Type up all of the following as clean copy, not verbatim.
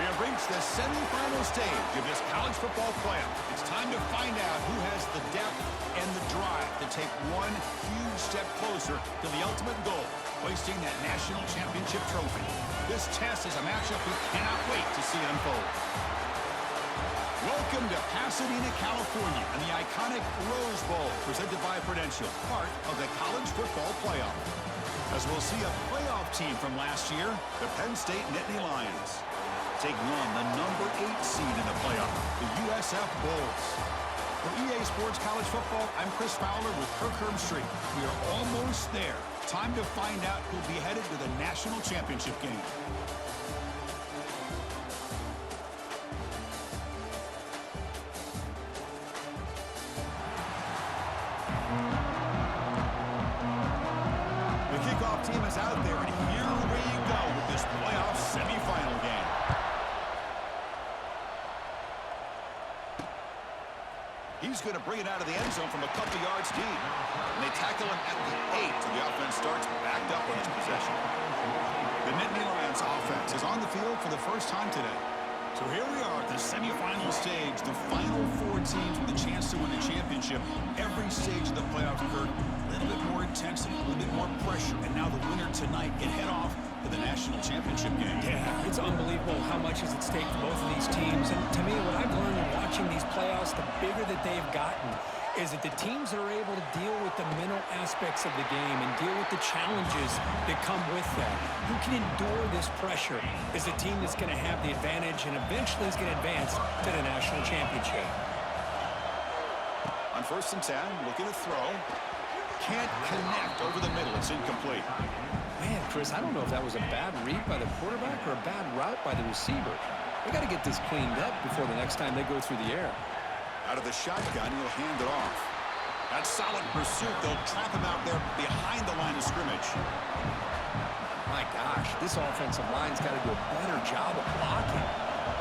We have reached the semifinal stage of this college football playoff. It's time to find out who has the depth and the drive to take one huge step closer to the ultimate goal, hoisting that national championship trophy. This test is a matchup we cannot wait to see unfold. Welcome to Pasadena, California, and the iconic Rose Bowl, presented by Prudential, part of the college football playoff. As we'll see a playoff team from last year, the Penn State Nittany Lions. Take on the number 8 seed in the playoff, the USF Bulls. For EA Sports College Football, I'm Chris Fowler with Kirk Herbstreit. We are almost there. Time to find out who'll be headed to the national championship game. The kickoff team is out there, and here we go with this playoff semifinal game. He's going to bring it out of the end zone from a couple yards deep. And they tackle him at the 8, so the offense starts backed up on his possession. The Nittany Lions offense is on the field for the first time today. So here we are at the semifinal stage, the final 4 teams with a chance to win the championship. Every stage of the playoff, Kirk, a little bit more intensity, a little bit more pressure, and now the winner tonight can head off to the national championship game. Yeah, it's unbelievable how much is at stake for both of these teams. And to me, what I've learned in watching these playoffs, the bigger that they've gotten, is that the teams that are able to deal with the mental aspects of the game and deal with the challenges that come with that, who can endure this pressure, is the team that's going to have the advantage and eventually is going to advance to the national championship. On 1st and 10, looking to throw. Can't connect over the middle. It's incomplete. Man, Chris, I don't know if that was a bad read by the quarterback or a bad route by the receiver. They got to get this cleaned up before the next time they go through the air. Out of the shotgun, he'll hand it off. That's solid pursuit. They'll trap him out there behind the line of scrimmage. My gosh, this offensive line's got to do a better job of blocking.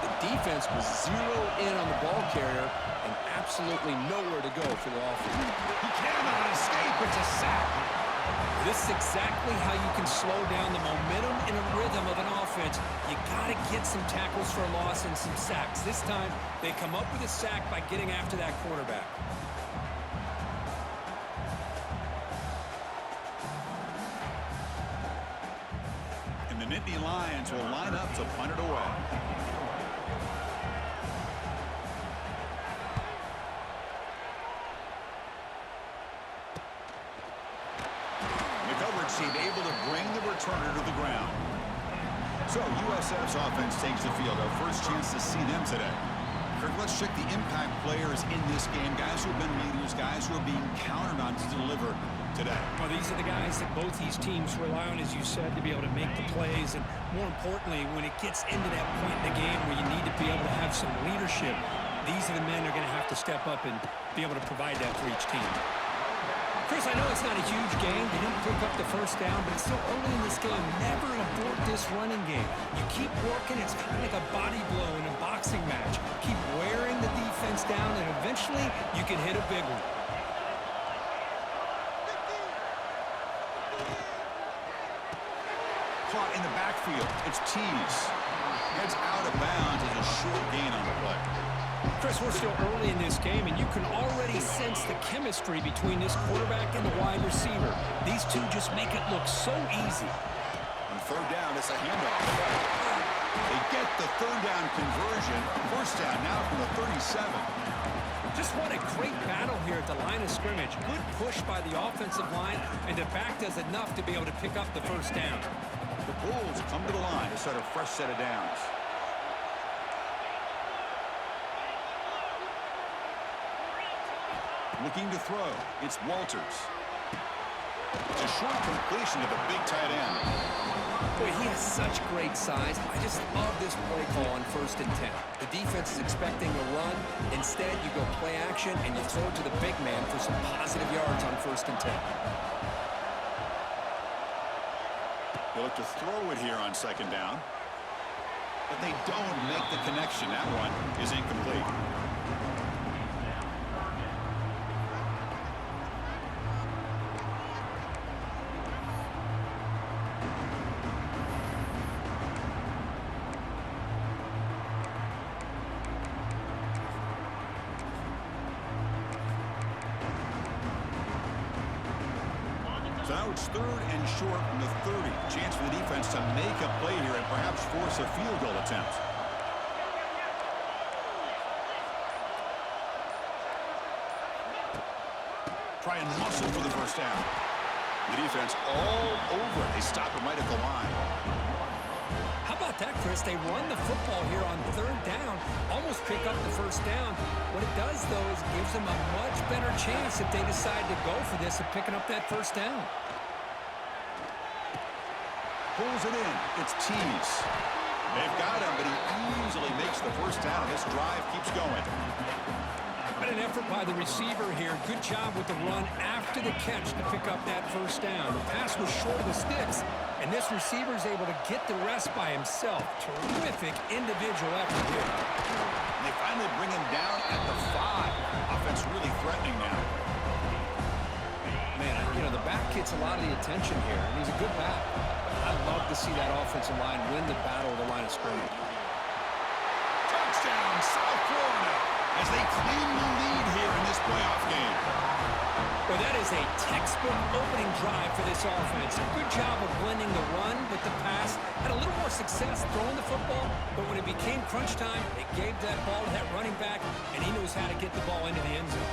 The defense was zeroed in on the ball carrier and absolutely nowhere to go for the offense. He cannot escape. It's a sack. This is exactly how you can slow down the momentum and a rhythm of an offense. You got to get some tackles for a loss and some sacks. This time, they come up with a sack by getting after that quarterback. And the Nittany Lions will line up to punt it away. Team able to bring the returner to the ground. So USF's offense takes the field. Our first chance to see them today. Kirk, let's check the impact players in this game. Guys who have been leaders, guys who are being counted on to deliver today. Well, these are the guys that both these teams rely on, as you said, to be able to make the plays. And more importantly, when it gets into that point in the game where you need to be able to have some leadership, these are the men that are going to have to step up and be able to provide that for each team. Chris, I know it's not a huge game. They didn't pick up the first down, but it's still early in this game. Never abort this running game. You keep working. It's kind of like a body blow in a boxing match. Keep wearing the defense down, and eventually you can hit a big one. Caught in the backfield. It's Tease. Heads out of bounds as a short gain on the play. Chris, we're still early in this game, and you can already sense the chemistry between this quarterback and the wide receiver. These two just make it look so easy. On third down, it's a handoff. They get the third down conversion. First down now from the 37. Just what a great battle here at the line of scrimmage. Good push by the offensive line, and the back does enough to be able to pick up the first down. The Bulls come to the line to start a fresh set of downs. Looking to throw. It's Walters. It's a short completion to the big tight end. Boy, he has such great size. I just love this play call on 1st and 10. The defense is expecting a run. Instead, you go play action, and you throw it to the big man for some positive yards on 1st and 10. They look to throw it here on 2nd down. But they don't make the connection. That one is incomplete. So now it's 3rd and short from the 30. Chance for the defense to make a play here and perhaps force a field goal attempt. Try and muscle for the first down. The defense all over it. They stop it right at the line. How about that, Chris? They run the football here on 3rd down, almost pick up the first down. What it does, though, is it gives them a much better chance if they decide to go for this of picking up that first down. Pulls it in. It's Tease. They've got him, but he easily makes the first down. This drive keeps going. What an effort by the receiver here. Good job with the run after the catch to pick up that first down. The pass was short of the sticks, and this receiver is able to get the rest by himself. Terrific individual effort here. And they finally bring him down at the 5. Offense really threatening now. Man, you know, the back gets a lot of the attention here, and he's a good back. I'd love to see that offensive line win the battle of the line of scrimmage. Touchdown, South Florida, as they claim the lead here in this playoff game. Well, that is a textbook opening drive for this offense. Good job of blending the run with the pass. Had a little more success throwing the football, but when it became crunch time, they gave that ball to that running back, and he knows how to get the ball into the end zone.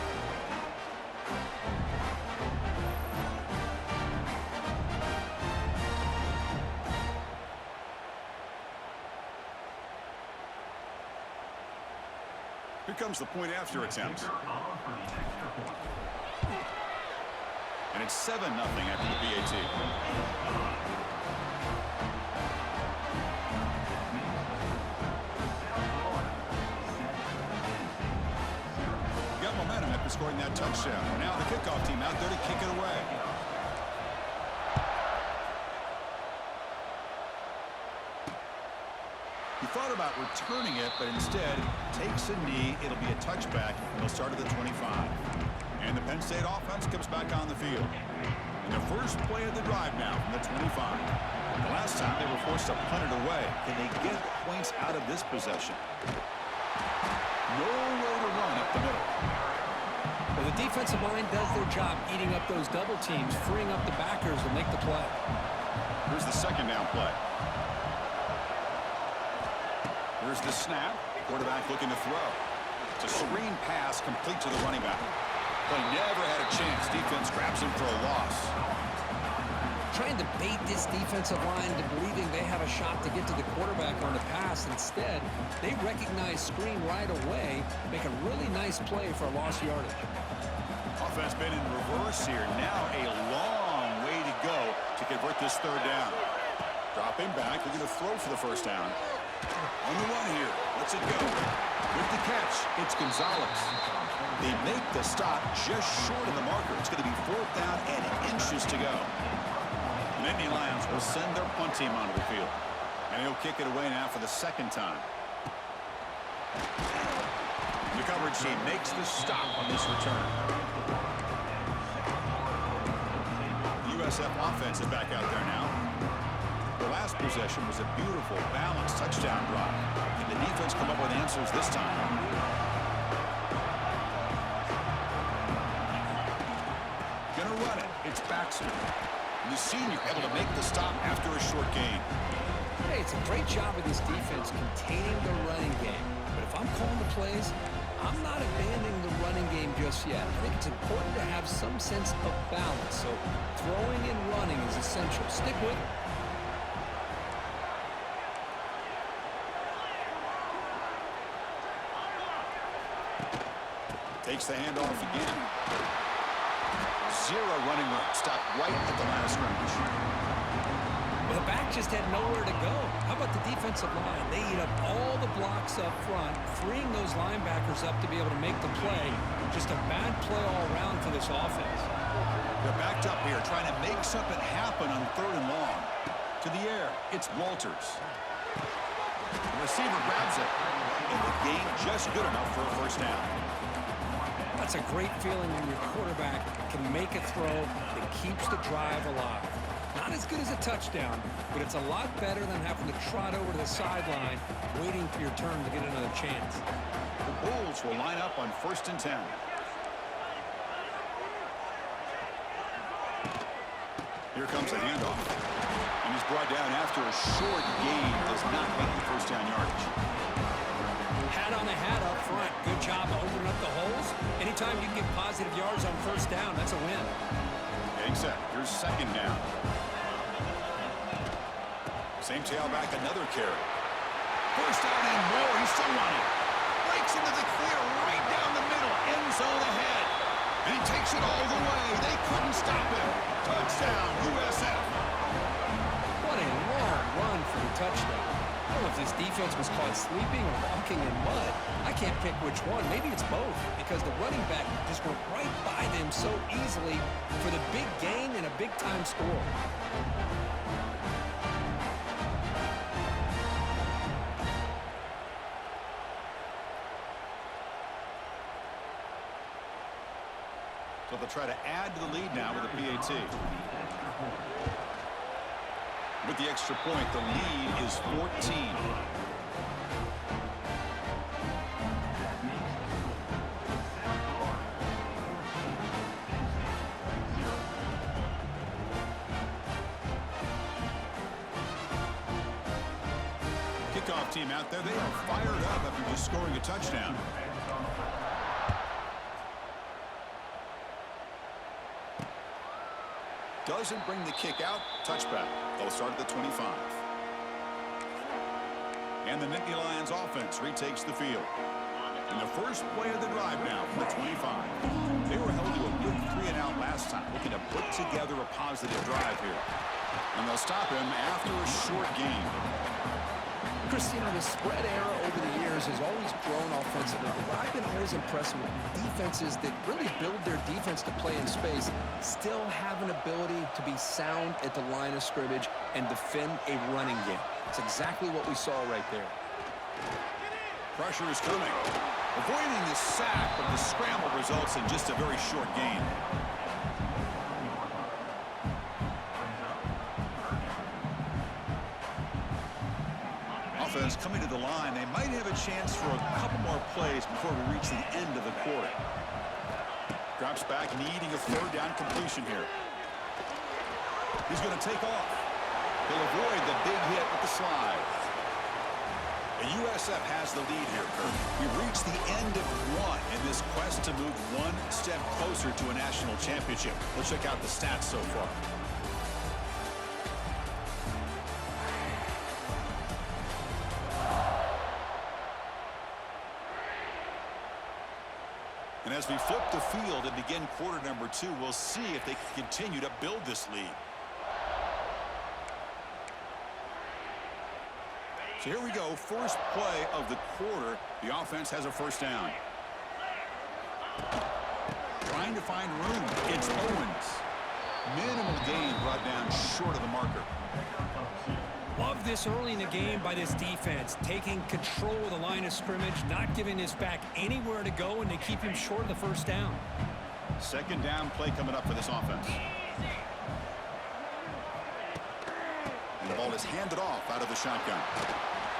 Here comes the point after attempt. And it's 7-0 after the PAT. Got momentum after scoring that touchdown. Now the kickoff team out there to kick it away. He thought about returning it, but instead takes a knee. It'll be a touchback, and they'll start at the 25. And the Penn State offense comes back on the field. And the first play of the drive now from the 25. The last time they were forced to punt it away. Can they get points out of this possession? No way to run up the middle. Well, the defensive line does their job eating up those double teams, freeing up the backers to make the play. Here's the 2nd down play. Here's the snap. Quarterback looking to throw. It's a screen pass complete to the running back. They never had a chance. Defense grabs him for a loss. Trying to bait this defensive line to believing they have a shot to get to the quarterback on the pass. Instead, they recognize screen right away, make a really nice play for a lost yardage. Offense been in reverse here. Now a long way to go to convert this 3rd down. Dropping back, looking to throw for the first down. On the run here, lets it go. With the catch, it's Gonzalez. They make the stop just short of the marker. It's going to be 4th down and inches to go. The Nittany Lions will send their punt team onto the field. And he'll kick it away now for the 2nd time. The coverage team makes the stop on this return. The USF offense is back out there now. The last last possession was a beautiful, balanced touchdown drive. Can the defense come up with answers this time? Gonna run it. It's Baxter. The senior able to make the stop after a short gain. Hey, it's a great job of this defense containing the running game. But if I'm calling the plays, I'm not abandoning the running game just yet. I think it's important to have some sense of balance. So throwing and running is essential. Stick with it. Takes the handoff again. Zero running room. Stopped right at the line of scrimmage. Well, the back just had nowhere to go. How about the defensive line? They eat up all the blocks up front, freeing those linebackers up to be able to make the play. Just a bad play all around for this offense. They're backed up here, trying to make something happen on 3rd and long. To the air, it's Walters. The receiver grabs it, and the gain just good enough for a first down. That's a great feeling when your quarterback can make a throw that keeps the drive alive. Not as good as a touchdown, but it's a lot better than having to trot over to the sideline, waiting for your turn to get another chance. The Bulls will line up on 1st and 10. Here comes a handoff. And he's brought down after a short gain. Does not make the first down yardage. Hat on the hat up front. Good job of opening up the holes. Anytime you can get positive yards on first down, that's a win. Getting set. Here's 2nd down. Same tailback, another carry. First down and more. He's still running. Breaks into the clear right down the middle. End zone ahead. And he takes it all the way. They couldn't stop him. Touchdown, USF. What a long run for the touchdown. I don't know if this defense was caught sleeping or walking in mud. I can't pick which one. Maybe it's both, because the running back just went right by them so easily for the big gain and a big-time score. So they'll try to add to the lead now with a PAT. With the extra point, the lead is 14. Kickoff team out there. They are fired up after just scoring a touchdown. Doesn't bring the kick out. Touchback. They'll start at the 25. And the Nittany Lions offense retakes the field. In the first play of the drive now from the 25. They were held to a good 3-and-out last time, looking to put together a positive drive here. And they'll stop him after a short gain. Chris, you know, the spread era over the years has always grown offensively. But I've been always impressed with defenses that really build their defense to play in space, still have an ability to be sound at the line of scrimmage and defend a running game. It's exactly what we saw right there. Pressure is coming. Avoiding the sack, but the scramble results in just a very short gain. Offense coming to the line. They might have a chance for a couple more plays before we reach the end of the quarter. Drops back, needing a 3rd down completion here. He's going to take off. He'll avoid the big hit with the slide. The USF has the lead here, Kurt. We've reached the end of one in this quest to move one step closer to a national championship. Let's check out the stats so far. And as we flip the field and begin quarter number 2, we'll see if they can continue to build this lead. So here we go, first play of the quarter. The offense has a first down. Trying to find room. It's Owens. Minimal gain brought down short of the marker. Love this early in the game by this defense, taking control of the line of scrimmage, not giving this back anywhere to go, and they keep him short of the first down. 2nd down play coming up for this offense. And ball is handed off out of the shotgun.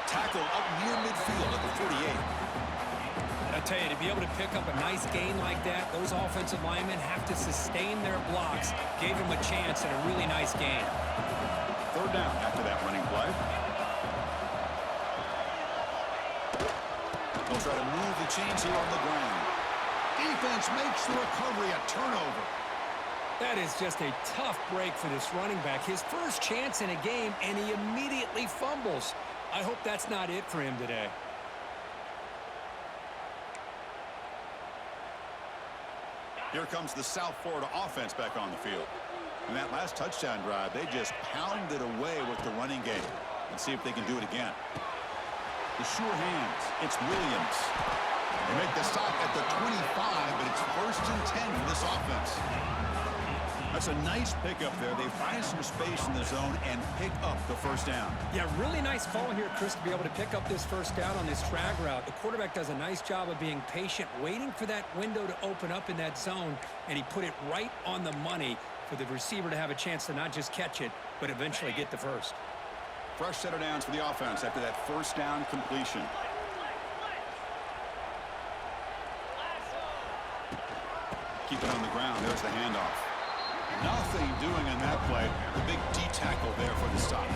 Tackle up near midfield at the 48. I tell you, to be able to pick up a nice gain like that, those offensive linemen have to sustain their blocks. Gave him a chance and a really nice gain. Third down after that running play. They'll try to move the chains here on the ground. Defense makes the recovery a turnover. That is just a tough break for this running back. His first chance in a game, and he immediately fumbles. I hope that's not it for him today. Here comes the South Florida offense back on the field. In that last touchdown drive, they just pounded away with the running game. Let's see if they can do it again. The sure hands. It's Williams. They make the stop at the 25, but it's 1st and 10 for this offense. That's a nice pickup there. They find some space in the zone and pick up the first down. Yeah, really nice call here, Chris, to be able to pick up this first down on this drag route. The quarterback does a nice job of being patient, waiting for that window to open up in that zone, and he put it right on the money for the receiver to have a chance to not just catch it, but eventually get the first. Fresh set of downs for the offense after that first down completion. Keep it on the ground. There's the handoff. Nothing doing in that play. The big D tackle there for the stop.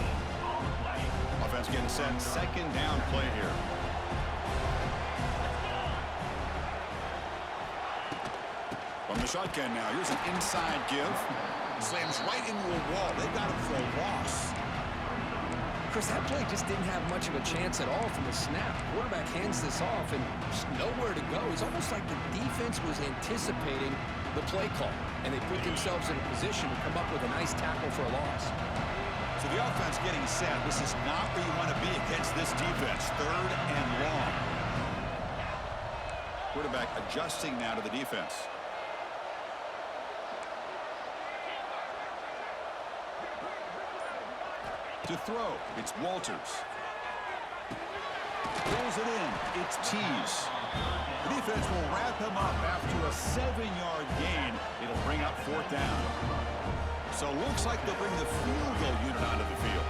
Offense getting set. Second down play here. From the shotgun now. Here's an inside give. Slams right into a wall. They got him for a loss. Chris, that play just didn't have much of a chance at all from the snap. Quarterback hands this off and just nowhere to go. It's almost like the defense was anticipating the play call, and they put themselves in a position to come up with a nice tackle for a loss. So the offense getting set. This is not where you want to be against this defense. 3rd and long. Quarterback adjusting now to the defense. To throw, it's Walters. Throws it in, it's Tease. The defense will wrap him up after a 7-yard gain. It'll bring up 4th down. So it looks like they'll bring the field goal unit onto the field.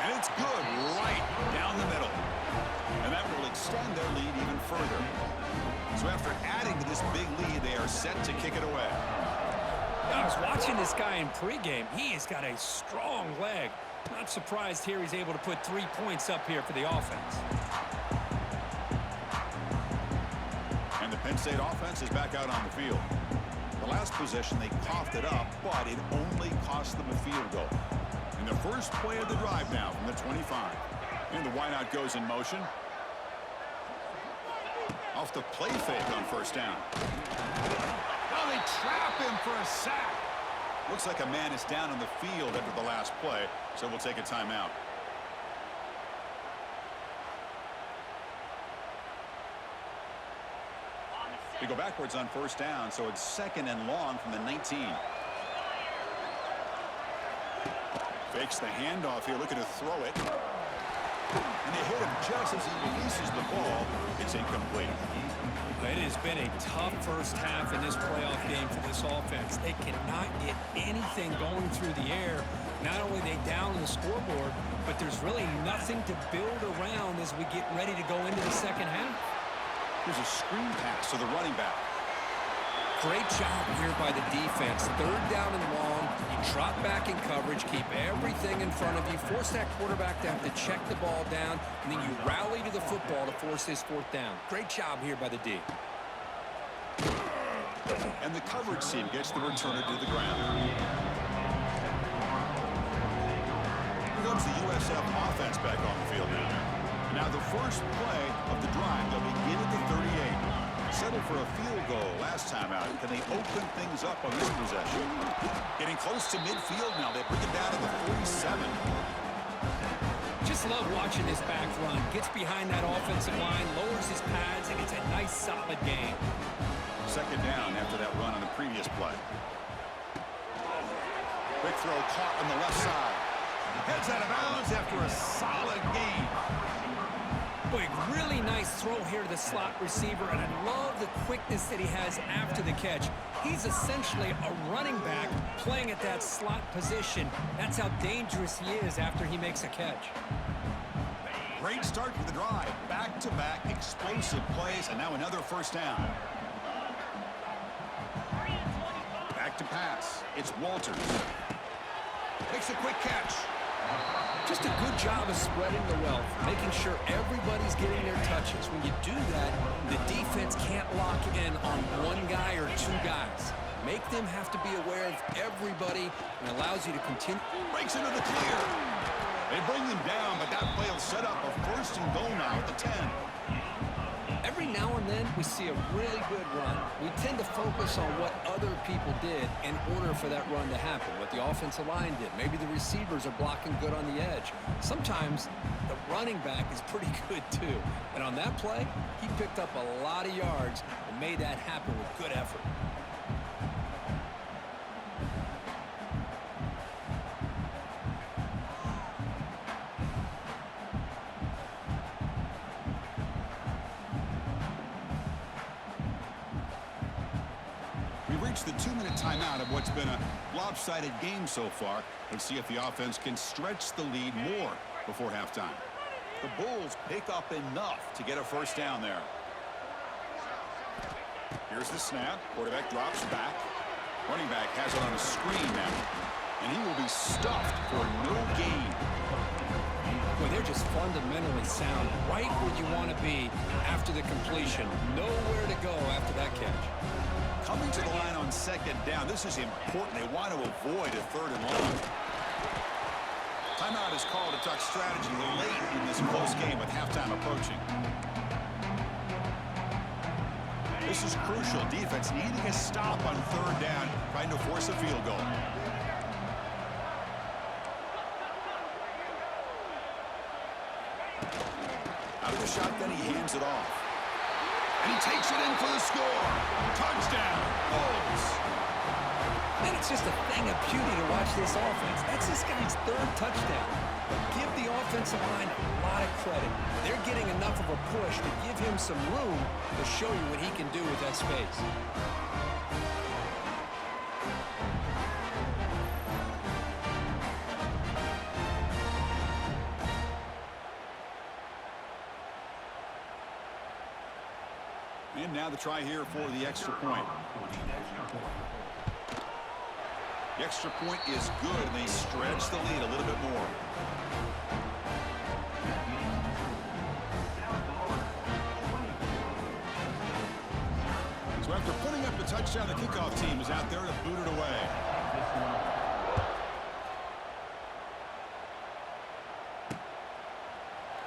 And it's good right down the middle. And that will extend their lead even further. So after adding to this big lead, they are set to kick it away. I was watching this guy in pregame. He has got a strong leg. Not surprised here he's able to put 3 points up here for the offense. And the Penn State offense is back out on the field. The last possession, they coughed it up, but it only cost them a field goal. In the first play of the drive now from the 25. And the wideout goes in motion. Off the play fake on first down. Now they trap him for a sack. Looks like a man is down on the field after the last play, so we'll take a timeout. We go backwards on first down, so it's 2nd and long from the 19. Fakes the handoff here, looking to throw it. And they hit him just as he releases the ball. It's incomplete. It has been a tough first half in this playoff game for this offense. They cannot get anything going through the air. Not only are they down on the scoreboard, but there's really nothing to build around as we get ready to go into the second half. There's a screen pass to the running back. Great job here by the defense. 3rd down and long. You drop back in coverage, keep everything in front of you, force that quarterback to have to check the ball down, and then you rally to the football to force this 4th down. Great job here by the D. And the coverage team gets the returner to the ground. Here comes the USF offense back on the field now. Now the first play of the drive, they'll begin at the 38. Settled for a field goal last time out. Can they open things up on this possession? Getting close to midfield now. They bring it down to the 47. Just love watching this back run. Gets behind that offensive line, lowers his pads, and it's a nice, solid game. 2nd down after that run on the previous play. Quick throw caught on the left side. Heads out of bounds after a solid gain. Boy, really nice throw here to the slot receiver, and I love the quickness that he has after the catch. He's essentially a running back playing at that slot position. That's how dangerous he is after he makes a catch. Great start to the drive. Back-to-back explosive plays, and now another first down. Back to pass. It's Walters. Makes a quick catch. Just a good job of spreading the wealth, making sure everybody's getting their touches. When you do that, the defense can't lock in on one guy or two guys. Make them have to be aware of everybody and allows you to continue. Breaks into the clear. They bring them down, but that play will set up a first and goal now at the 10. Every now and then, we see a really good run. We tend to focus on what other people did in order for that run to happen, what the offensive line did. Maybe the receivers are blocking good on the edge. Sometimes the running back is pretty good, too. And on that play, he picked up a lot of yards and made that happen with good effort. The 2-minute timeout of what's been a lopsided game so far. Let's see if the offense can stretch the lead more before halftime. The Bulls pick up enough to get a first down there. Here's the snap. Quarterback drops back. Running back has it on a screen now. And he will be stuffed for no gain. Well, they're just fundamentally sound, right where you want to be after the completion. Nowhere to go after that catch. Coming to the line on second down. This is important. They want to avoid a third and long. Timeout is called to talk strategy late in this close game with halftime approaching. This is crucial. Defense needing a stop on third down, trying to force a field goal. Out of the shotgun, he hands it off. And he takes it in for the score. Touchdown, Bulls. And it's just a thing of beauty to watch this offense. That's this guy's third touchdown. But give the offensive line a lot of credit. They're getting enough of a push to give him some room to show you what he can do with that space. And now the try here for the extra point. The extra point is good, and they stretch the lead a little bit more. So after putting up the touchdown, the kickoff team is out there to boot it away.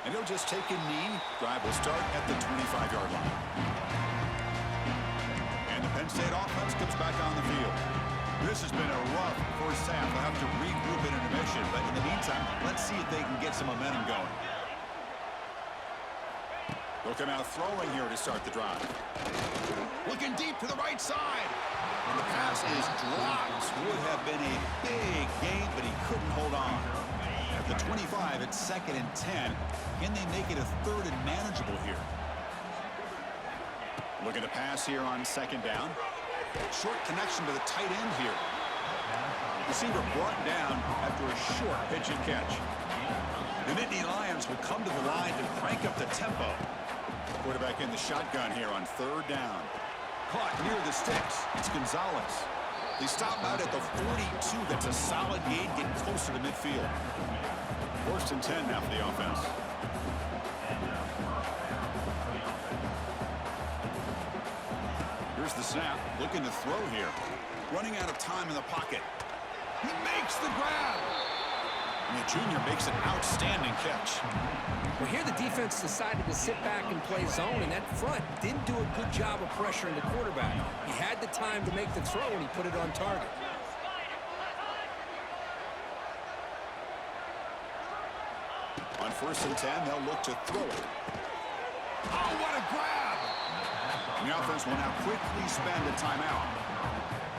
And he'll just take a knee. Drive will start at the 25-yard line. And the Penn State offense comes back on the field. This has been a rough first half. They'll have to regroup in intermission, but in the meantime, let's see if they can get some momentum going. They'll come out throwing here to start the drive. Looking deep to the right side. And the pass is dropped. Would have been a big gain, but he couldn't hold on. At the 25, it's 2nd and 10. Can they make it a third and manageable here? Looking to pass here on 2nd down. Short connection to the tight end here. Receiver brought down after a short pitch and catch. The Nittany Lions will come to the line to crank up the tempo. Quarterback in the shotgun here on 3rd down. Caught near the sticks. It's Gonzalez. They stop out at the 42. That's a solid gain, getting closer to midfield. 1st and 10 now for the offense. Here's the snap. Looking to throw here. Running out of time in the pocket. He makes the grab. And the junior makes an outstanding catch. Well, here the defense decided to sit back and play zone, and that front didn't do a good job of pressuring the quarterback. He had the time to make the throw, and he put it on target. On 1st and 10, they'll look to throw it. Oh, what a grab! And the offense will now quickly spend a timeout.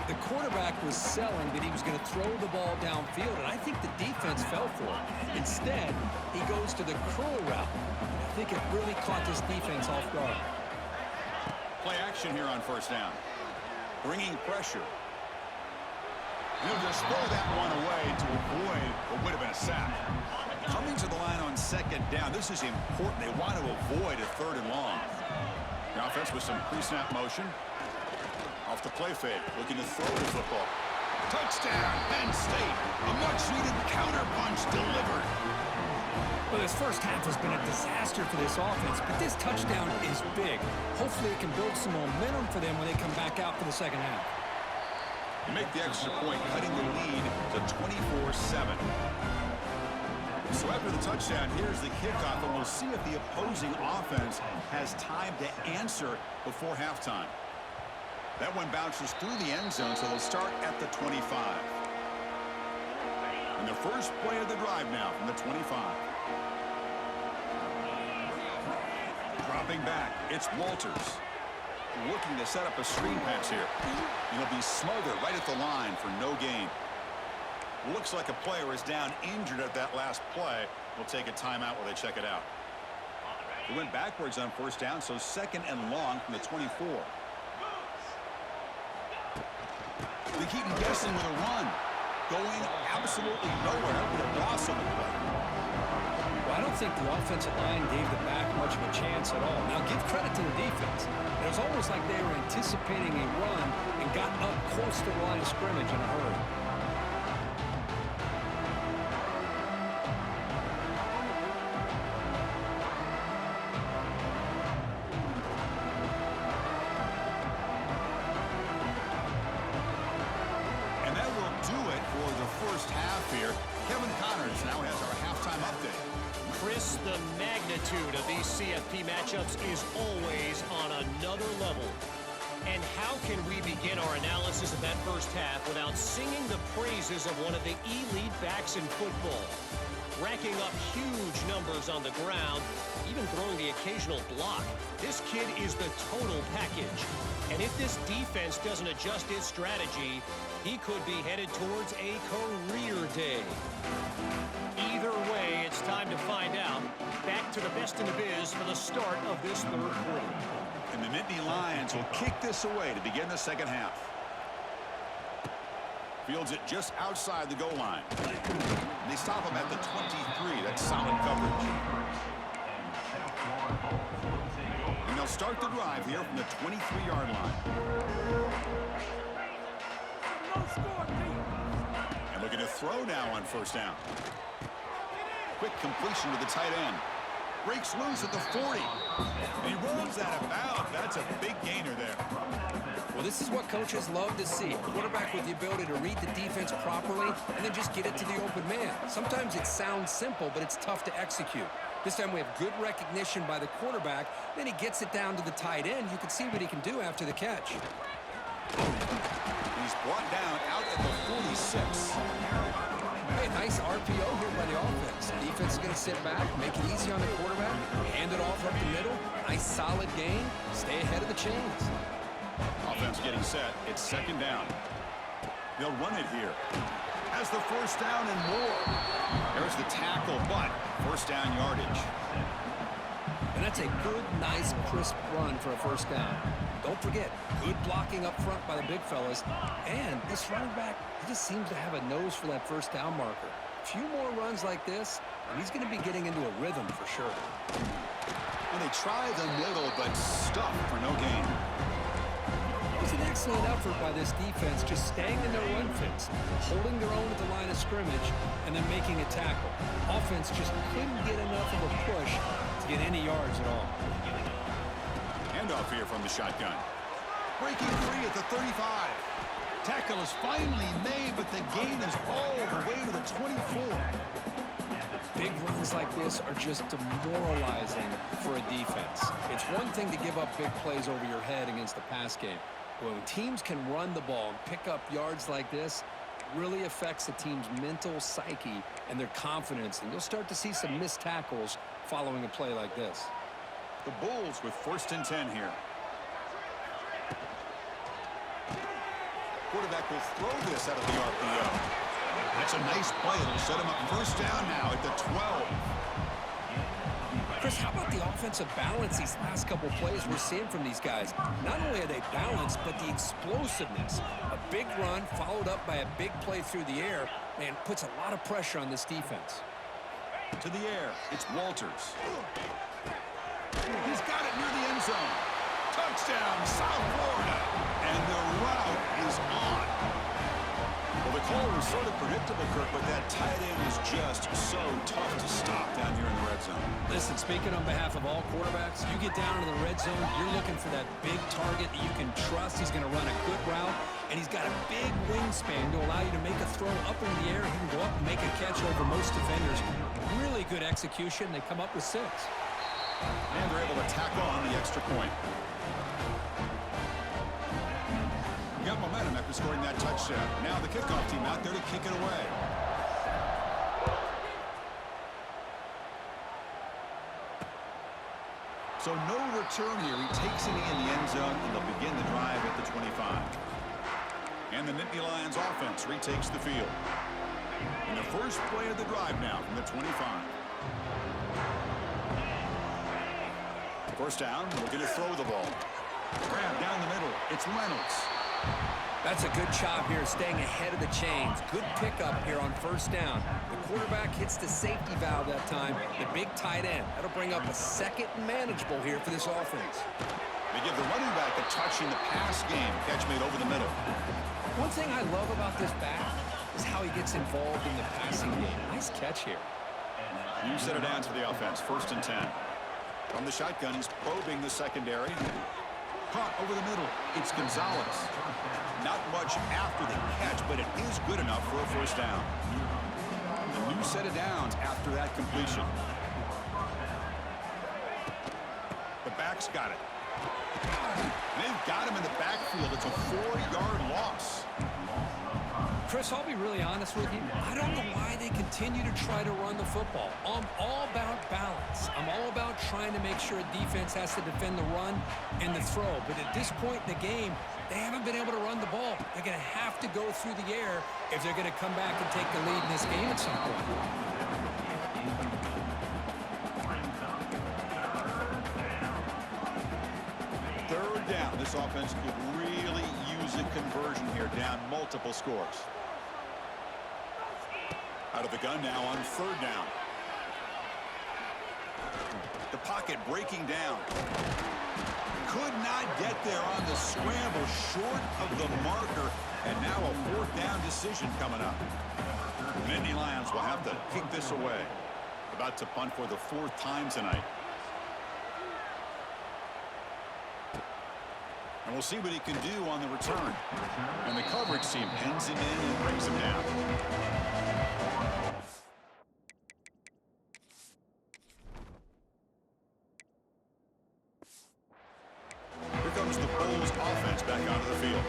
The quarterback was selling that he was going to throw the ball downfield, and I think the defense fell for it. Instead, he goes to the curl route. I think it really caught this defense off guard. Play action here on first down. Bringing pressure. He'll just throw that one away to avoid what would have been a sack. Coming to the line on second down, this is important. They want to avoid a third and long. The offense with some pre-snap motion. Off the play fake, looking to throw the football. Touchdown, Penn State. A much-needed counter-punch delivered. Well, this first half has been a disaster for this offense, but this touchdown is big. Hopefully it can build some momentum for them when they come back out for the second half. You make the extra point, cutting the lead to 24-7. So after the touchdown, here's the kickoff, and we'll see if the opposing offense has time to answer before halftime. That one bounces through the end zone, so they'll start at the 25. And the first play of the drive now from the 25. Dropping back, it's Walters. Looking to set up a screen pass here. And he'll be smothered right at the line for no gain. Looks like a player is down injured at that last play. We'll take a timeout while they check it out. They went backwards on first down, so second and long from the 24. They keep him guessing with a run. Going absolutely nowhere with a loss on the play. Well, I don't think the offensive line gave the back much of a chance at all. Now, give credit to the defense. It was almost like they were anticipating a run and got up close to the line of scrimmage in a hurry. Chris, the magnitude of these CFP matchups is always on another level. And how can we begin our analysis of that first half without singing the praises of one of the elite backs in football? Racking up huge numbers on the ground, even throwing the occasional block. This kid is the total package. And if this defense doesn't adjust its strategy, he could be headed towards a career day. Either way, it's time to find out. Back to the best in the biz for the start of this third quarter. And the Nittany Lions will kick this away to begin the second half. Fields it just outside the goal line. And they stop him at the 23. That's solid coverage. And they'll start the drive here from the 23-yard line. And looking to throw now on first down. Quick completion to the tight end. Breaks loose at the 40. And he rolls that about. That's a big gainer there. Well, this is what coaches love to see. A quarterback with the ability to read the defense properly and then just get it to the open man. Sometimes it sounds simple, but it's tough to execute. This time we have good recognition by the quarterback. Then he gets it down to the tight end. You can see what he can do after the catch. He's brought down out at the 46. Hey, nice RPO here by the offense. Defense is going to sit back, make it easy on the quarterback, hand it off up the middle. Nice solid gain. Stay ahead of the chains. Offense getting set. It's second down. They'll run it here. Has the first down and more. There's the tackle, but first down yardage. And that's a good, nice, crisp run for a first down. Don't forget, good blocking up front by the big fellas. And this running back, he just seems to have a nose for that first down marker. A few more runs like this, and he's going to be getting into a rhythm for sure. And they try the middle, but stuffed for no gain. It was an excellent effort by this defense, just staying in their run fits, holding their own at the line of scrimmage, and then making a tackle. Offense just couldn't get enough of a push to get any yards at all. Handoff here from the shotgun. Breaking free at the 35. Tackle is finally made, but the gain is all the way to the 24. Big runs like this are just demoralizing for a defense. It's one thing to give up big plays over your head against the pass game. But when teams can run the ball and pick up yards like this, it really affects the team's mental psyche and their confidence. And you'll start to see some missed tackles following a play like this. The Bulls with first and 10 here. quarterback will throw this out of the RPO. That's a nice play. It'll set him up first down now at the 12. Chris, how about the offensive balance these last couple plays we're seeing from these guys? Not only are they balanced, but the explosiveness. A big run followed up by a big play through the air, man, puts a lot of pressure on this defense. To the air, it's Walters. He's got it near the end zone. Touchdown, South Florida. And the route is on. Well, the call was sort of predictable, Kirk, but that tight end is just so tough to stop down here in the red zone. Listen, speaking on behalf of all quarterbacks, you get down to the red zone, you're looking for that big target that you can trust. He's going to run a good route, and he's got a big wingspan to allow you to make a throw up in the air. He can go up and make a catch over most defenders. Really good execution. They come up with 6. And they're able to tack on the extra point. You got momentum after scoring that touchdown. Now the kickoff team out there to kick it away. So no return here. He takes it in the end zone, and they'll begin the drive at the 25. And the Nittany Lions offense retakes the field. And the first play of the drive now from the 25. First down, looking to throw the ball. Grab down the middle. It's Reynolds. That's a good job here staying ahead of the chains. Good pickup here on first down. The quarterback hits the safety valve that time. The big tight end. That'll bring up a second and manageable here for this offense. They give the running back a touch in the pass game. Catch made over the middle. One thing I love about this back is how he gets involved in the passing game. Nice catch here. You set it down to the offense. First and 10. From the shotgun, he's probing the secondary. Caught over the middle. It's Gonzalez. Not much after the catch, but it is good enough for a first down. A new set of downs after that completion. The back's got it. They've got him in the backfield. It's a 4-yard loss. Chris, I'll be really honest with you. I don't know why they continue to try to run the football. I'm all about balance. I'm all about trying to make sure a defense has to defend the run and the throw. But at this point in the game, they haven't been able to run the ball. They're going to have to go through the air if they're going to come back and take the lead in this game at some point. Third down. This offense could really use a conversion here, down multiple scores. Out of the gun now on third down. The pocket breaking down. Could not get there on the scramble, short of the marker, and now a fourth down decision coming up. The Nittany Lions will have to kick this away. About to punt for the 4th time tonight. And we'll see what he can do on the return. And the coverage team pins him in and brings him down. Here comes the Bulls offense back onto the field.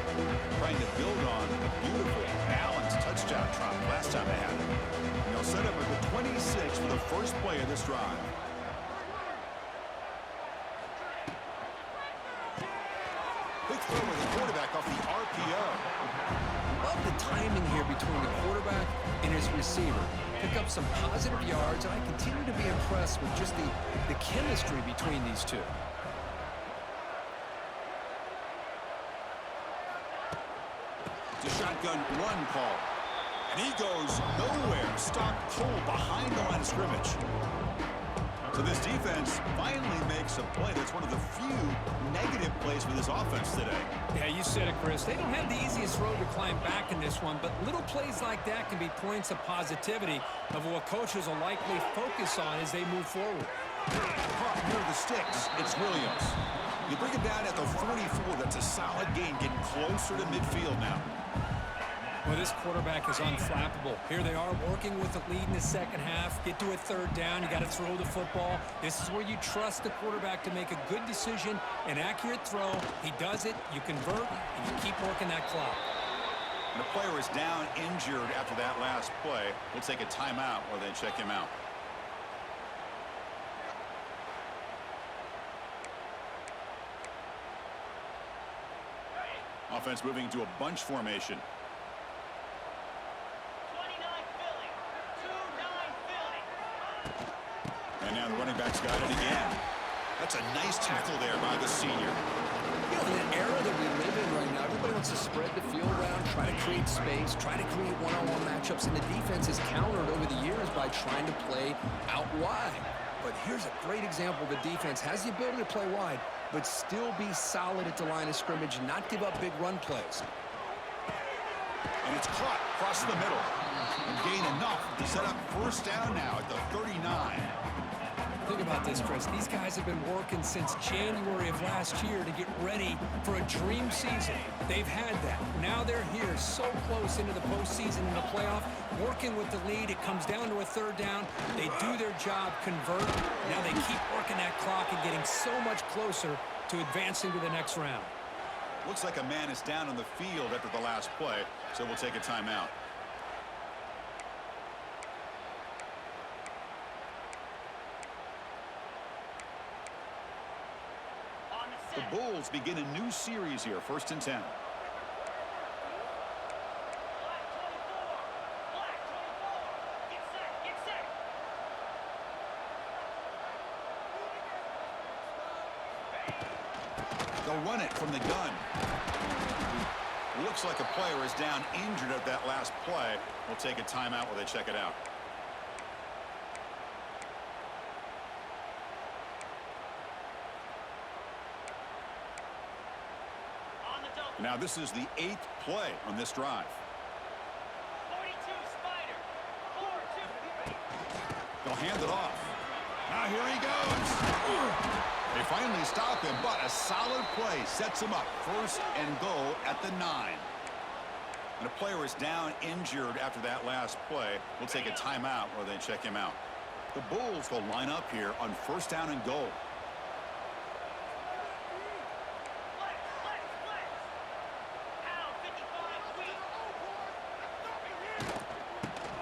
Trying to build on a beautiful, balanced touchdown drop last time they had it. And they'll set up at the 26 for the first play of this drive. Big throw with the quarterback off the RPO. Love the timing here between the quarterback and his receiver. Pick up some positive yards, and I continue to be impressed with just the chemistry between these two. It's a shotgun run call. And he goes nowhere. Stopped cold behind the line of scrimmage. So this defense finally makes a play. That's one of the few negative plays for this offense today. Yeah, you said it, Chris. They don't have the easiest road to climb back in this one, but little plays like that can be points of positivity of what coaches will likely focus on as they move forward. Caught near the sticks. It's Williams. You bring him down at the 44. That's a solid gain, getting closer to midfield now. Well, this quarterback is unflappable. Here they are working with the lead in the second half. Get to a third down. You got to throw the football. This is where you trust the quarterback to make a good decision, an accurate throw. He does it. You convert, and you keep working that clock. And the player is down injured after that last play. We'll take a timeout while they check him out. Offense moving into a bunch formation. 29 Philly. 2-9 Philly. And now the running back's got it again. That's a nice tackle there by the senior. You know, in the era that we live in right now, everybody wants to spread the field around, try to create space, try to create one-on-one matchups, and the defense has countered over the years by trying to play out wide. But here's a great example. The defense has the ability to play wide, but still be solid at the line of scrimmage, not give up big run plays. And it's caught across the middle. And gain enough to set up first down now at the 39. Think about this, Chris. These guys have been working since January of last year to get ready for a dream season. They've had that. Now they're here so close into the postseason and the playoff, working with the lead. It comes down to a third down. They do their job, convert. Now they keep working that clock and getting so much closer to advancing to the next round. Looks like a man is down on the field after the last play, so we'll take a timeout. The Bulls begin a new series here, 1st and 10. They'll run it from the gun. Looks like a player is down injured at that last play. We'll take a timeout while they check it out. Now this is the 8th play on this drive. 42 Spider. 4-2. They'll hand it off. Now here he goes. They finally stop him, but a solid play sets him up. 1st and goal at the 9. And a player is down injured after that last play. We'll take a timeout while they check him out. The Bulls will line up here on 1st down and goal.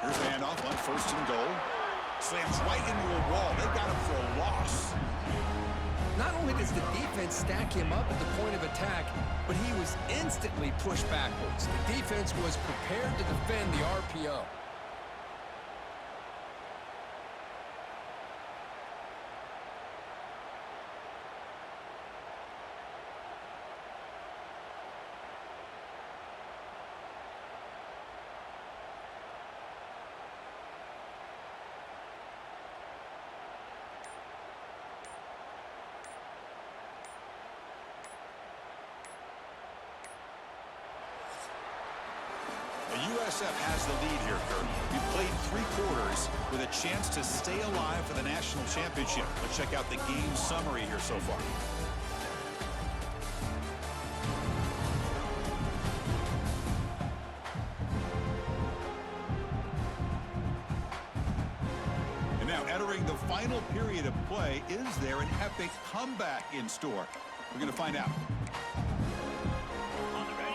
Here's the handoff on 1st and goal. Slams right into a wall. They got him for a loss. Not only does the defense stack him up at the point of attack, but he was instantly pushed backwards. The defense was prepared to defend the RPO. USF has the lead here, Kurt. We've played 3 quarters with a chance to stay alive for the national championship. Let's check out the game summary here so far. And now entering the final period of play, is there an epic comeback in store? We're going to find out.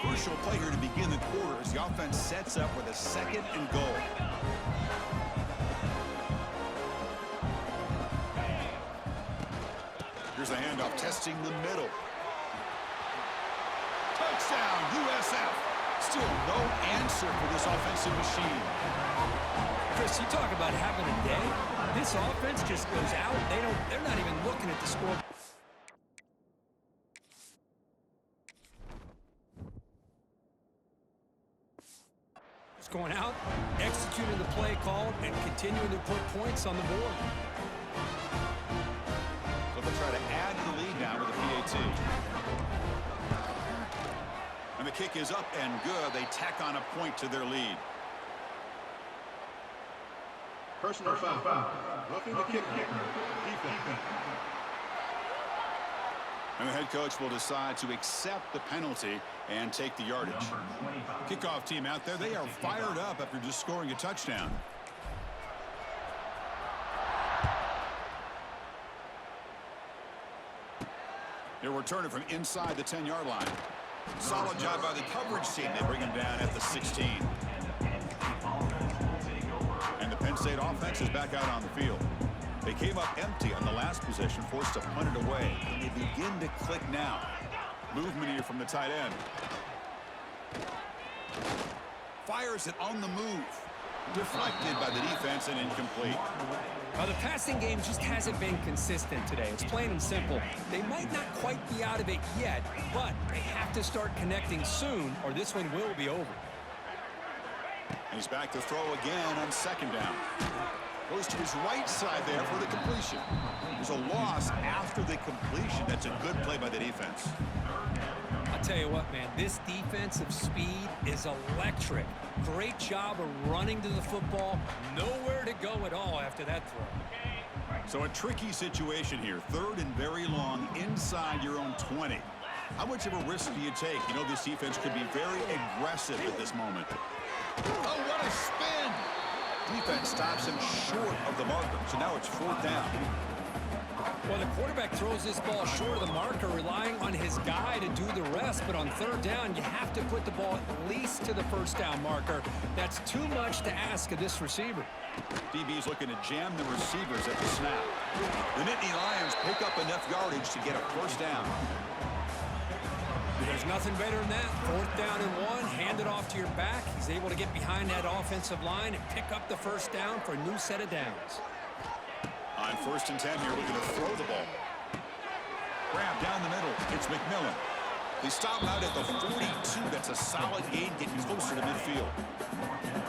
Crucial play here to begin the quarter as the offense sets up with a 2nd and goal. Here's the handoff, testing the middle. Touchdown, USF. Still no answer for this offensive machine. Chris, you talk about having a day. This offense just goes out. They're not even looking at the score. Going out, executing the play called, and continuing to put points on the board. So they'll try to add to the lead now with a PAT. And the kick is up and good. They tack on a point to their lead. Personal foul. Roughing the kick. Defense. And the head coach will decide to accept the penalty and take the yardage. Kickoff team out there, they are fired up after just scoring a touchdown. They'll return it from inside the 10-yard line. Solid job by the coverage team. They bring him down at the 16. And the Penn State offense is back out on the field. They came up empty on the last possession, forced to punt it away. And they begin to click now. Movement here from the tight end. fires it on the move. Deflected by the defense and incomplete. The passing game just hasn't been consistent today. It's plain and simple. They might not quite be out of it yet, but they have to start connecting soon or this one will be over. He's back to throw again on second down. Goes to his right side there for the completion. There's a loss after the completion. That's a good play by the defense. I'll tell you what, man, this defensive speed is electric. Great job of running to the football. Nowhere to go at all after that throw. So a tricky situation here. 3rd and very long inside your own 20. How much of a risk do you take? You know this defense could be very aggressive at this moment. Oh, what a spin! Defense stops him short of the marker. So now it's 4th down. Well, the quarterback throws this ball short of the marker, relying on his guy to do the rest. But on 3rd down, you have to put the ball at least to the 1st down marker. That's too much to ask of this receiver. DB's looking to jam the receivers at the snap. The Nittany Lions pick up enough yardage to get a 1st down. There's nothing better than that. 4th down and 1, hand it off to your back. He's able to get behind that offensive line and pick up the 1st down for a new set of downs. On 1st and 10 here, looking to throw the ball. Grab down the middle. It's McMillan. They stop him out at the 42. That's a solid gain, getting closer to midfield.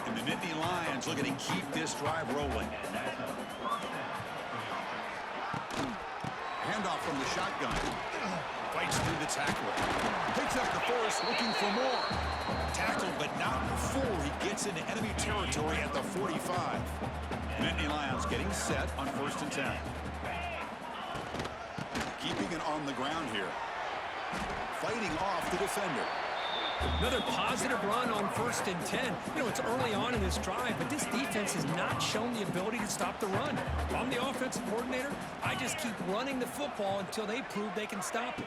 And the Nittany Lions looking to keep this drive rolling. Handoff from the shotgun. Fights through the tackler. Picks up the first, looking for more. Tackled, but not before he gets into enemy territory at the 45. Nittany Lions getting set on 1st and 10. Keeping it on the ground here. Fighting off the defender. Another positive run on 1st and 10. You know, it's early on in this drive, but this defense has not shown the ability to stop the run. If I'm the offensive coordinator, I just keep running the football until they prove they can stop it.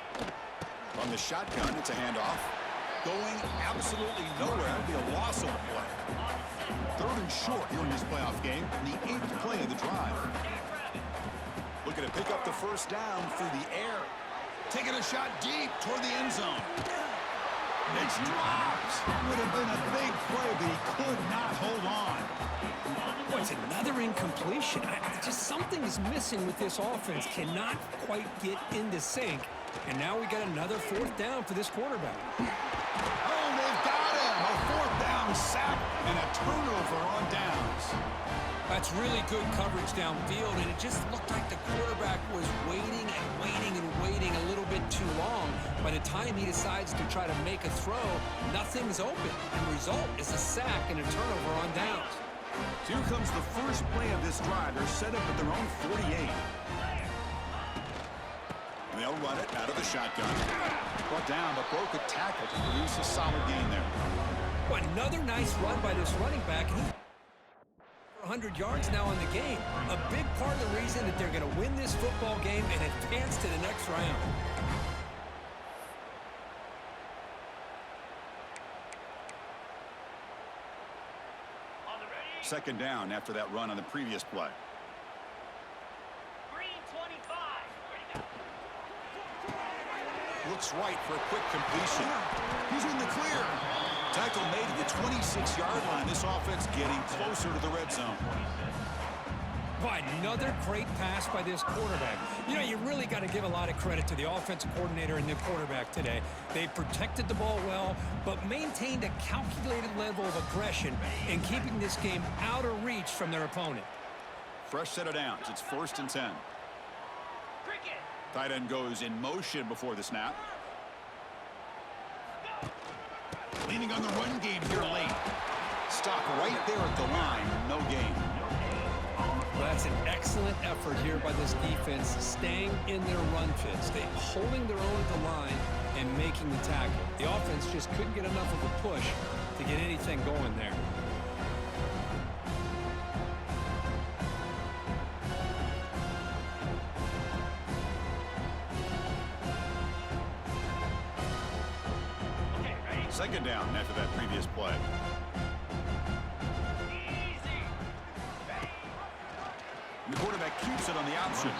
From the shotgun, it's a handoff. Going absolutely nowhere. It'll be a loss on the play. 3rd and short here in this playoff game, and the 8th play of the drive. Looking to pick up the 1st down through the air. Taking a shot deep toward the end zone. It's dropped. Would have been a big play, but he could not hold on. Boy, it's another incompletion. Just something is missing with this offense. Cannot quite get into sync. And now we got another 4th down for this quarterback. Oh, they've got him. A 4th down sack and a turnover on downs. That's really good coverage downfield, and it just looked like the quarterback was waiting and waiting and waiting a little bit too long. By the time he decides to try to make a throw, nothing's open. And the result is a sack and a turnover on downs. So here comes the first play of this drive. They're set up at their own 48. And they'll run it out of the shotgun. Brought down, but broke a tackle to produce a solid gain there. Well, another nice run by this running back. And he's 100 yards now in the game. A big part of the reason that they're going to win this football game and advance to the next round. Second down after that run on the previous play. Looks right for a quick completion. He's in the clear. Tackle made at the 26-yard line. This offense getting closer to the red zone. Boy, another great pass by this quarterback. You know, you really got to give a lot of credit to the offensive coordinator and the quarterback today. They protected the ball well, but maintained a calculated level of aggression in keeping this game out of reach from their opponent. Fresh set of downs. It's 1st and 10. Tight end goes in motion before the snap. Leaning on the run game here late. Stop right there at the line. No gain. Well, that's an excellent effort here by this defense, staying in their run fits. They holding their own at the line and making the tackle. The offense just couldn't get enough of a push to get anything going there. Second down after that previous play. The quarterback keeps it on the option.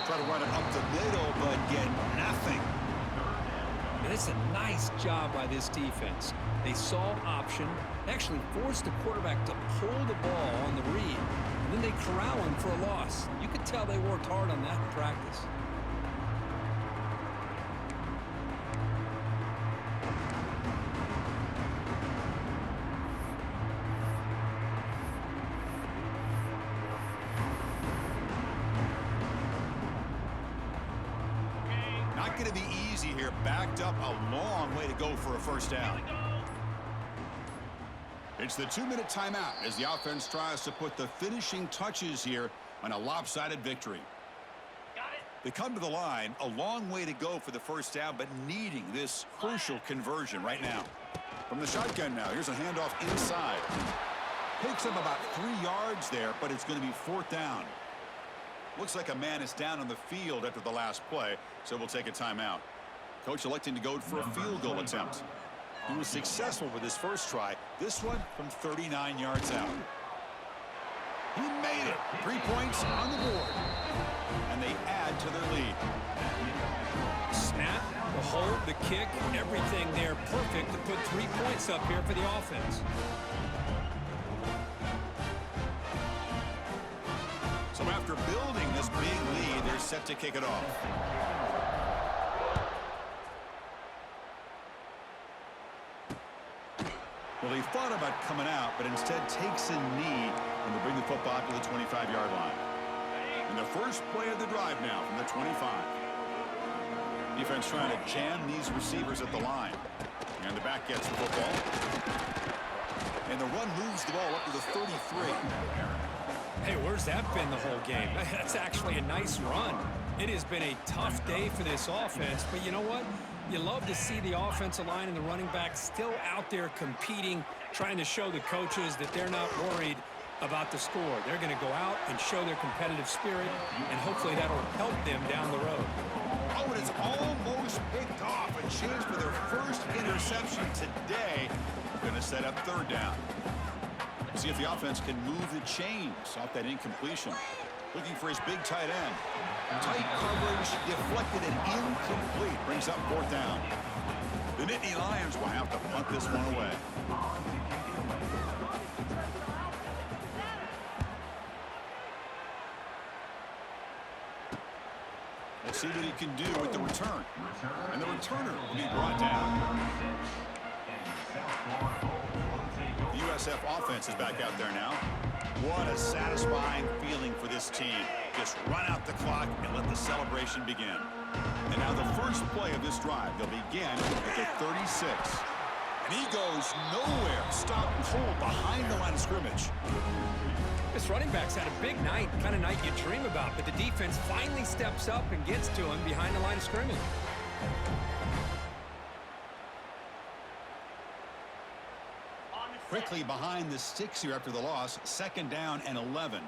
Try to run it up the middle, but get nothing. And it's a nice job by this defense. They saw option, actually forced the quarterback to pull the ball on the read, and then they corral him for a loss. You could tell they worked hard on that in practice. Not going to be easy here. Backed up a long way to go for a first down. It's the 2-minute timeout as the offense tries to put the finishing touches here on a lopsided victory. They come to the line, a long way to go for the first down, but needing this crucial conversion right now. From the shotgun now, here's a handoff inside. Picks up about 3 yards there, but it's going to be 4th down. Looks like a man is down on the field after the last play, so we'll take a timeout. Coach electing to go for a field goal attempt. He was successful with his first try. This one from 39 yards out. He made it. 3 points on the board. And they add to their lead. Snap, the hold, the kick, everything there perfect to put 3 points up here for the offense. So after building this big lead, they're set to kick it off. Well, he thought about coming out, but instead takes a knee and will bring the football to the 25-yard line. And the first play of the drive now from the 25. Defense trying to jam these receivers at the line. And the back gets the football. And the run moves the ball up to the 33. Hey, where's that been the whole game? That's actually a nice run. It has been a tough day for this offense, but you know what? You love to see the offensive line and the running back still out there competing, trying to show the coaches that they're not worried about the score. They're going to go out and show their competitive spirit, and hopefully that'll help them down the road. Oh, and it's almost picked off. A chance for their first interception today. Going to set up 3rd down. See if the offense can move the chains off that incompletion. Looking for his big tight end. Tight coverage, deflected and incomplete. Brings up 4th down. The Nittany Lions will have to punt this one away. Let's see what he can do with the return. And the returner will be brought down. The USF offense is back out there now. What a satisfying feeling for this team. Just run out the clock and let the celebration begin. And now the first play of this drive, they'll begin at the 36. And he goes nowhere. Stopped cold behind the line of scrimmage. This running back's had a big night, kind of night you dream about, but the defense finally steps up and gets to him behind the line of scrimmage. Quickly behind the sticks here after the loss. 2nd down and 11.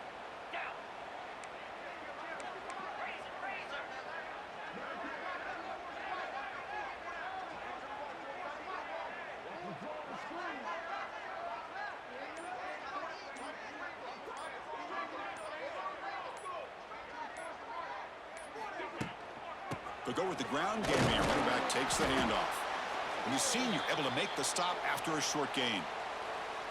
They'll go with the ground game here. Running back takes the handoff. And the senior able to make the stop after a short gain.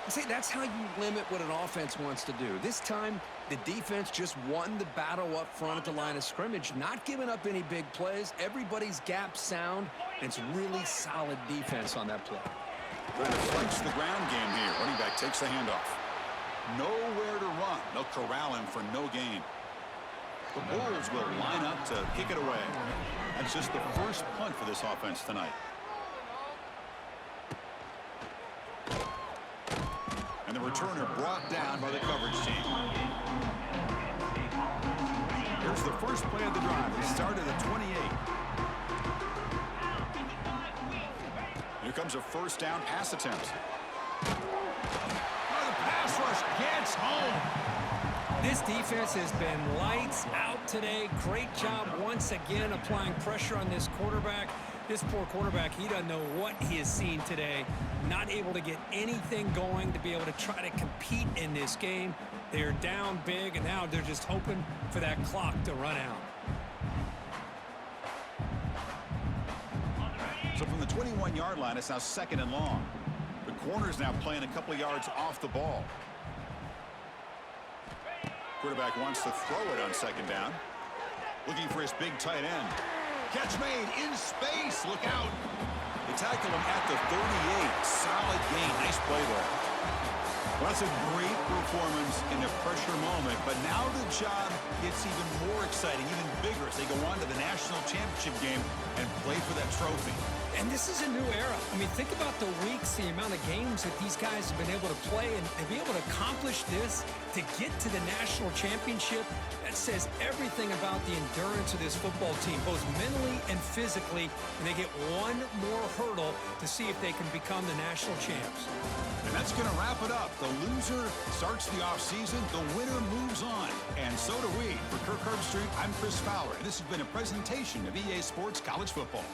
See, that's how you limit what an offense wants to do. This time, the defense just won the battle up front at the line of scrimmage, not giving up any big plays. Everybody's gap sound, and it's really solid defense on that play. Trying to flex the ground game here. Running back takes the handoff. Nowhere to run. They'll corral him for no gain. The Bulls will line up to kick it away. That's just the first punt for this offense tonight. And the returner brought down by the coverage team. Here's the first play of the drive. It started at 28. Here comes a first down pass attempt. Oh, the pass rush gets home. This defense has been lights out today. Great job once again applying pressure on this quarterback. This poor quarterback, he doesn't know what he has seen today. Not able to get anything going to be able to try to compete in this game. They're down big, and now they're just hoping for that clock to run out. So from the 21-yard line. It's now 2nd and long. The corner's now playing a couple of yards off the ball. Quarterback wants to throw it on 2nd down. Looking for his big tight end. Catch made in space. Look out. They tackle him at the 38. Solid gain. Nice play there. Well, that's a great performance in a pressure moment, but now the job gets even more exciting, even bigger as they go on to the national championship game and play for that trophy. And this is a new era. I mean, think about the weeks, the amount of games that these guys have been able to play, and to be able to accomplish this, to get to the national championship, that says everything about the endurance of this football team, both mentally and physically, and they get one more hurdle to see if they can become the national champs. And that's going to wrap it up. The loser starts the offseason. The winner moves on. And so do we. For Kirk Herbstreit, I'm Chris Fowler. And this has been a presentation of EA Sports College Football.